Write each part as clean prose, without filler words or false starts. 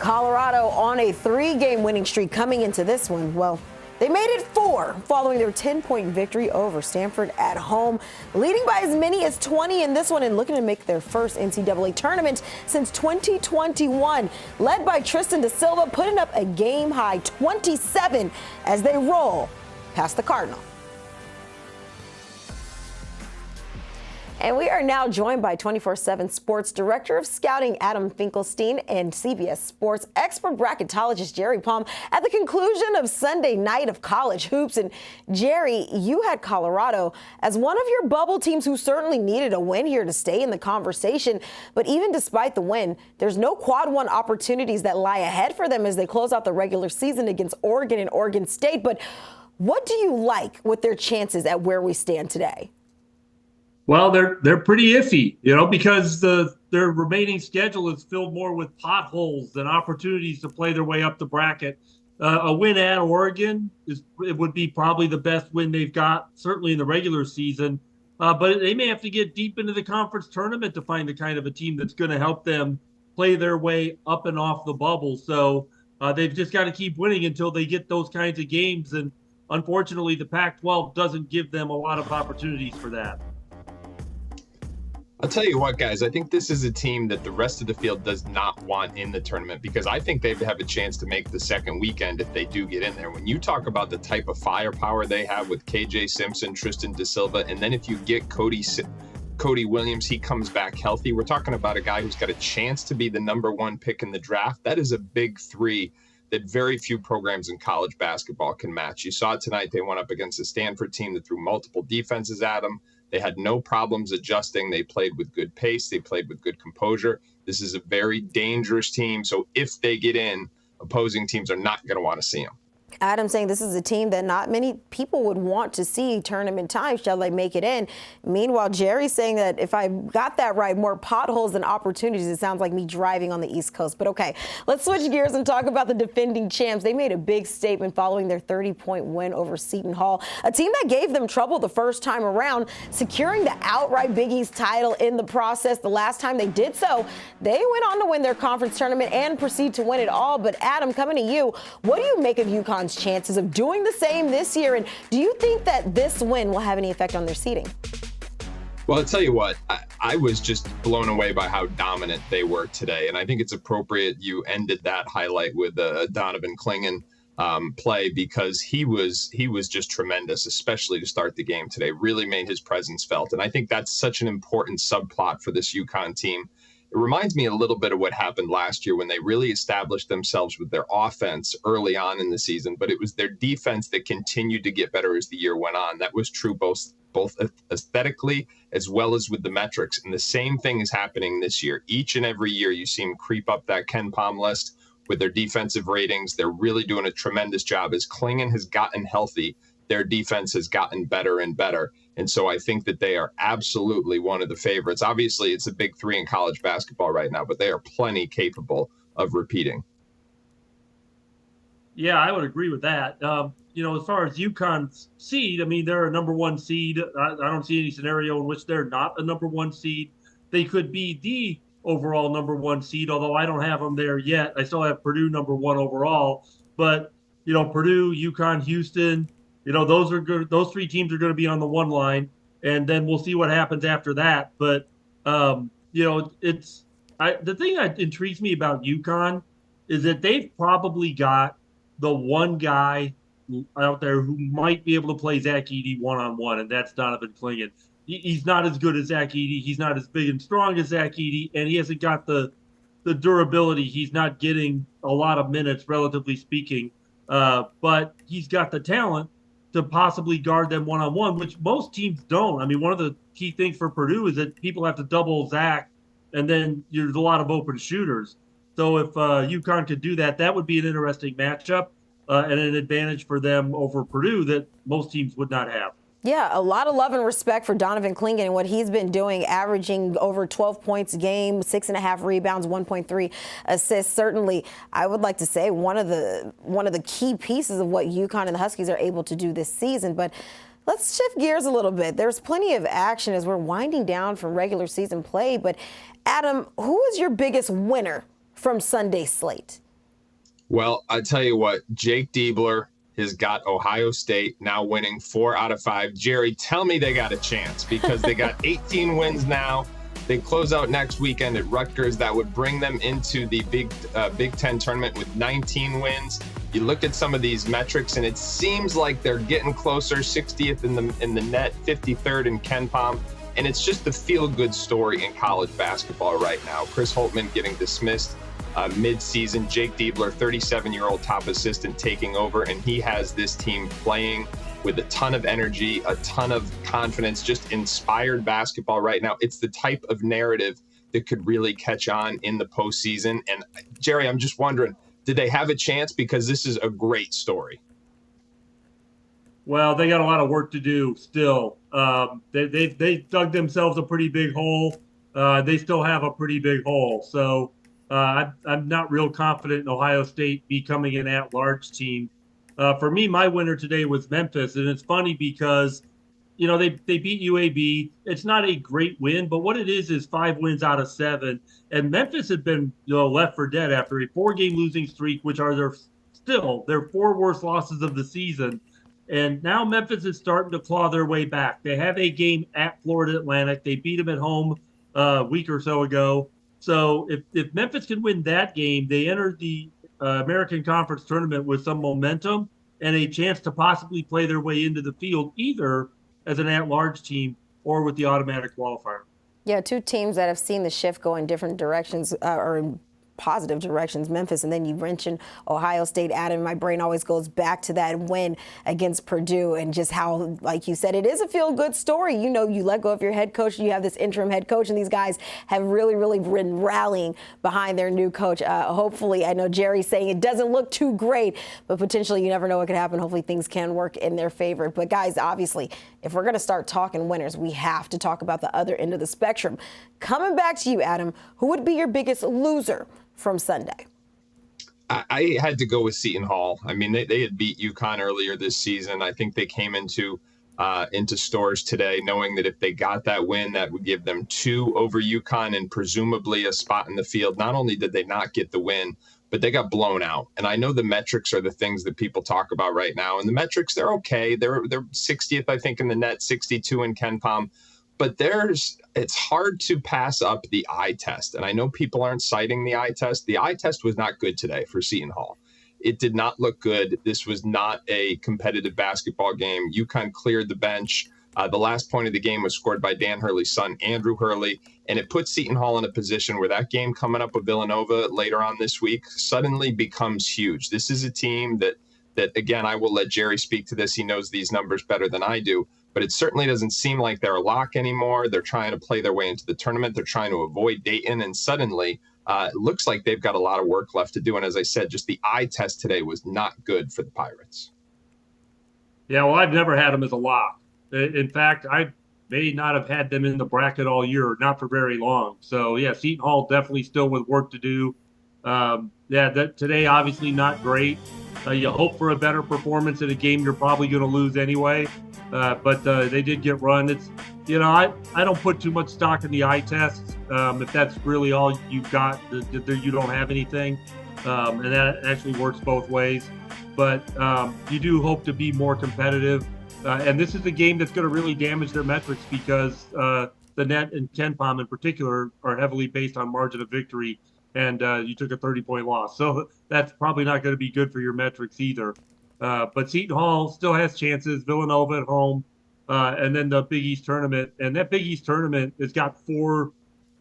Colorado on a 3-game winning streak coming into this one. Well, they made it 4 following their 10-point victory over Stanford at home, leading by as many as 20 in this one and looking to make their first NCAA tournament since 2021. Led by Tristan da Silva, putting up a game-high 27 as they roll past the Cardinal. And we are now joined by 24/7 Sports Director of Scouting Adam Finkelstein and CBS Sports expert bracketologist Jerry Palm at the conclusion of Sunday night of college hoops. And Jerry, you had Colorado as one of your bubble teams who certainly needed a win here to stay in the conversation. But even despite the win, there's no quad one opportunities that lie ahead for them as they close out the regular season against Oregon and Oregon State. But what do you like with their chances at where we stand today? Well, they're pretty iffy, because their remaining schedule is filled more with potholes than opportunities to play their way up the bracket. A win at Oregon it would be probably the best win they've got, certainly in the regular season. But they may have to get deep into the conference tournament to find the kind of a team that's going to help them play their way up and off the bubble. So they've just got to keep winning until they get those kinds of games. And unfortunately, the Pac-12 doesn't give them a lot of opportunities for that. I'll tell you what, guys, I think this is a team that the rest of the field does not want in the tournament because I think they have a chance to make the second weekend if they do get in there. When you talk about the type of firepower they have with KJ Simpson, Tristan da Silva, and then if you get Cody Williams, he comes back healthy. We're talking about a guy who's got a chance to be the #1 pick in the draft. That is a big three that very few programs in college basketball can match. You saw it tonight. They went up against a Stanford team that threw multiple defenses at them. They had no problems adjusting. They played with good pace. They played with good composure. This is a very dangerous team. So if they get in, opposing teams are not going to want to see them. Adam saying this is a team that not many people would want to see tournament time. Shall they make it in? Meanwhile, Jerry saying that if I got that right, more potholes than opportunities. It sounds like me driving on the East Coast. But okay, let's switch gears and talk about the defending champs. They made a big statement following their 30-point win over Seton Hall, a team that gave them trouble the first time around, securing the outright Big East title in the process. The last time they did so, they went on to win their conference tournament and proceed to win it all. But Adam, coming to you, what do you make of UConn's chances of doing the same this year? And do you think that this win will have any effect on their seeding? Well, I'll tell you what, I was just blown away by how dominant they were today. And I think it's appropriate you ended that highlight with a Donovan Clingan play because he was just tremendous, especially to start the game today, really made his presence felt. And I think that's such an important subplot for this UConn team. It reminds me a little bit of what happened last year when they really established themselves with their offense early on in the season, but it was their defense that continued to get better as the year went on. That was true both aesthetically as well as with the metrics. And the same thing is happening this year. Each and every year you see them creep up that Ken Pom list with their defensive ratings. They're really doing a tremendous job. As Clingan has gotten healthy, their defense has gotten better and better. And so I think that they are absolutely one of the favorites. Obviously, it's a big three in college basketball right now, but they are plenty capable of repeating. Yeah, I would agree with that. As far as UConn's seed, I mean, they're a #1 seed. I don't see any scenario in which they're not a #1 seed. They could be the overall #1 seed, although I don't have them there yet. I still have Purdue #1 overall. But, Purdue, UConn, Houston, those are good. Those three teams are going to be on the one line, and then we'll see what happens after that. But the thing that intrigues me about UConn is that they've probably got the one guy out there who might be able to play Zach Edey one-on-one, and that's Donovan Clingan. He's not as good as Zach Edey. He's not as big and strong as Zach Edey, and he hasn't got the durability. He's not getting a lot of minutes, relatively speaking, but he's got the talent to possibly guard them one-on-one, which most teams don't. I mean, one of the key things for Purdue is that people have to double Zach, and then there's a lot of open shooters. So if UConn could do that, that would be an interesting matchup and an advantage for them over Purdue that most teams would not have. Yeah, a lot of love and respect for Donovan Clingan and what he's been doing, averaging over 12 points a game, 6.5 rebounds, 1.3 assists. Certainly, I would like to say one of the key pieces of what UConn and the Huskies are able to do this season. But let's shift gears a little bit. There's plenty of action as we're winding down from regular season play. But Adam, who is your biggest winner from Sunday's slate? Well, I tell you what, Jake Diebler has got Ohio State now winning 4 out of 5. Jerry, tell me they got a chance because they got 18 wins now. They close out next weekend at Rutgers. That would bring them into the Big Ten tournament with 19 wins. You look at some of these metrics, and it seems like they're getting closer. 60th in the net, 53rd in KenPom, and it's just the feel-good story in college basketball right now. Chris Holtmann getting dismissed mid-season. Jake Diebler, 37-year-old top assistant, taking over, and he has this team playing with a ton of energy, a ton of confidence, just inspired basketball right now. It's the type of narrative that could really catch on in the postseason. And Jerry, I'm just wondering, did they have a chance? Because this is a great story. Well, they got a lot of work to do still. They dug themselves a pretty big hole. They still have a pretty big hole. So I'm not real confident in Ohio State becoming an at-large team. For me, my winner today was Memphis, and it's funny because, you know, they beat UAB. It's not a great win, but what it is 5 wins out of 7. And Memphis had been, left for dead after a 4-game losing streak, which are their 4 worst losses of the season. And now Memphis is starting to claw their way back. They have a game at Florida Atlantic. They beat them at home a week or so ago. So if Memphis can win that game, they enter the American Conference tournament with some momentum and a chance to possibly play their way into the field, either as an at-large team or with the automatic qualifier. Yeah, 2 teams that have seen the shift go in different directions or in positive directions, Memphis, and then you mentioned Ohio State. Adam, my brain always goes back to that win against Purdue and just how, like you said, it is a feel-good story. You know, you let go of your head coach, you have this interim head coach, and these guys have really, really been rallying behind their new coach. Hopefully, I know Jerry's saying it doesn't look too great, but potentially you never know what could happen. Hopefully things can work in their favor. But guys, obviously, if we're going to start talking winners, we have to talk about the other end of the spectrum. Coming back to you, Adam, who would be your biggest loser from Sunday? I had to go with Seton Hall. I mean, they had beat UConn earlier this season. I think they came into stores today knowing that if they got that win, that would give them 2 over UConn and presumably a spot in the field. Not only did they not get the win, but they got blown out. And I know the metrics are the things that people talk about right now. And the metrics, they're okay. They're 60th, I think, in the net, 62 in KenPom. But it's hard to pass up the eye test. And I know people aren't citing the eye test. The eye test was not good today for Seton Hall. It did not look good. This was not a competitive basketball game. UConn cleared the bench. The last point of the game was scored by Dan Hurley's son, Andrew Hurley. And it put Seton Hall in a position where that game coming up with Villanova later on this week suddenly becomes huge. This is a team that again, I will let Jerry speak to this. He knows these numbers better than I do. But it certainly doesn't seem like they're a lock anymore. They're trying to play their way into the tournament. They're trying to avoid Dayton. And suddenly, it looks like they've got a lot of work left to do. And as I said, just the eye test today was not good for the Pirates. Yeah, well, I've never had them as a lock. In fact, I may not have had them in the bracket all year, not for very long. So, yeah, Seton Hall definitely still with work to do. Today, obviously not great. You hope for a better performance in a game you're probably going to lose anyway. But they did get run. It's, I don't put too much stock in the eye test. If that's really all you've got, you don't have anything. And that actually works both ways. But you do hope to be more competitive. And this is a game that's going to really damage their metrics because the net and KenPom in particular are heavily based on margin of victory. And you took a 30-point loss. So that's probably not going to be good for your metrics either. But Seton Hall still has chances. Villanova at home, and then the Big East tournament. And that Big East tournament has got 4,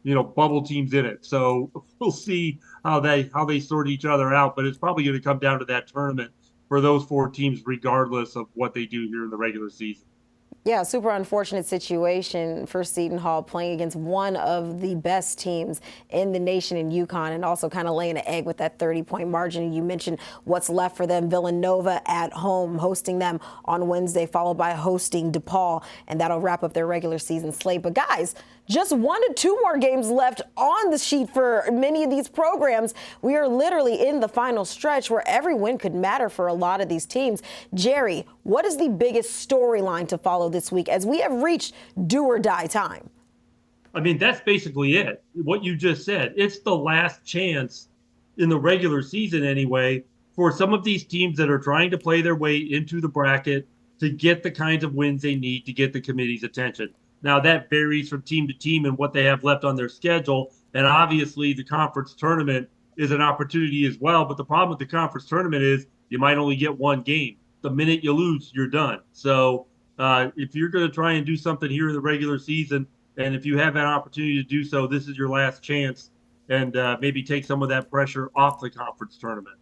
bubble teams in it. So we'll see how they sort each other out. But it's probably going to come down to that tournament for those 4 teams, regardless of what they do here in the regular season. Yeah, super unfortunate situation for Seton Hall playing against one of the best teams in the nation in UConn and also kind of laying an egg with that 30-point margin. You mentioned what's left for them. Villanova at home, hosting them on Wednesday, followed by hosting DePaul, and that'll wrap up their regular season slate. But guys, just 1 to 2 more games left on the sheet for many of these programs. We are literally in the final stretch where every win could matter for a lot of these teams. Jerry, what is the biggest storyline to follow this week as we have reached do or die time? I mean, that's basically it. What you just said. It's the last chance in the regular season anyway for some of these teams that are trying to play their way into the bracket to get the kinds of wins they need to get the committee's attention. Now, that varies from team to team and what they have left on their schedule. And obviously, the conference tournament is an opportunity as well. But the problem with the conference tournament is you might only get one game. The minute you lose, you're done. So if you're going to try and do something here in the regular season, and if you have an opportunity to do so, this is your last chance, and maybe take some of that pressure off the conference tournament.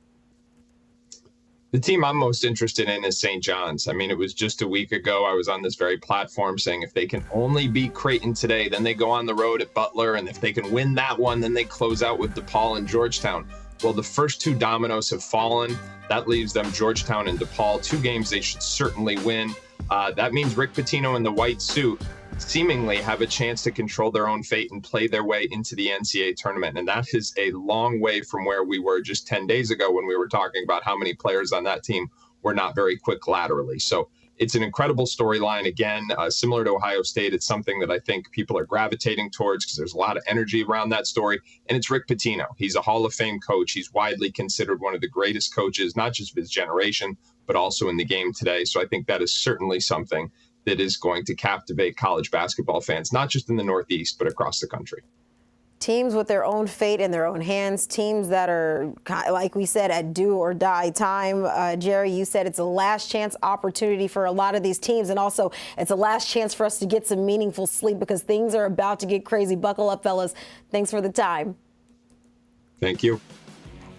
The team I'm most interested in is St. John's. I mean, it was just a week ago, I was on this very platform saying if they can only beat Creighton today, then they go on the road at Butler. And if they can win that one, then they close out with DePaul and Georgetown. Well, the first two dominoes have fallen. That leaves them Georgetown and DePaul, 2 games they should certainly win. That means Rick Pitino in the white suit seemingly have a chance to control their own fate and play their way into the NCAA tournament. And that is a long way from where we were just 10 days ago when we were talking about how many players on that team were not very quick laterally. So it's an incredible storyline. Again, similar to Ohio State, it's something that I think people are gravitating towards because there's a lot of energy around that story. And it's Rick Pitino. He's a Hall of Fame coach. He's widely considered one of the greatest coaches, not just of his generation, but also in the game today. So I think that is certainly something that is going to captivate college basketball fans, not just in the Northeast, but across the country. Teams with their own fate in their own hands, teams that are, like we said, at do or die time. Jerry, you said it's a last chance opportunity for a lot of these teams. And also it's a last chance for us to get some meaningful sleep because things are about to get crazy. Buckle up, fellas. Thanks for the time. Thank you.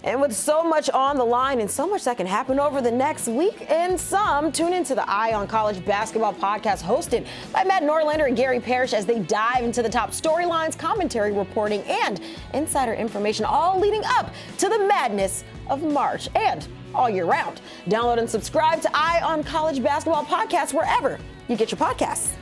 And with so much on the line and so much that can happen over the next week and some, tune into the Eye on College Basketball podcast hosted by Matt Norlander and Gary Parrish as they dive into the top storylines, commentary reporting, and insider information, all leading up to the madness of March and all year round. Download and subscribe to Eye on College Basketball podcast wherever you get your podcasts.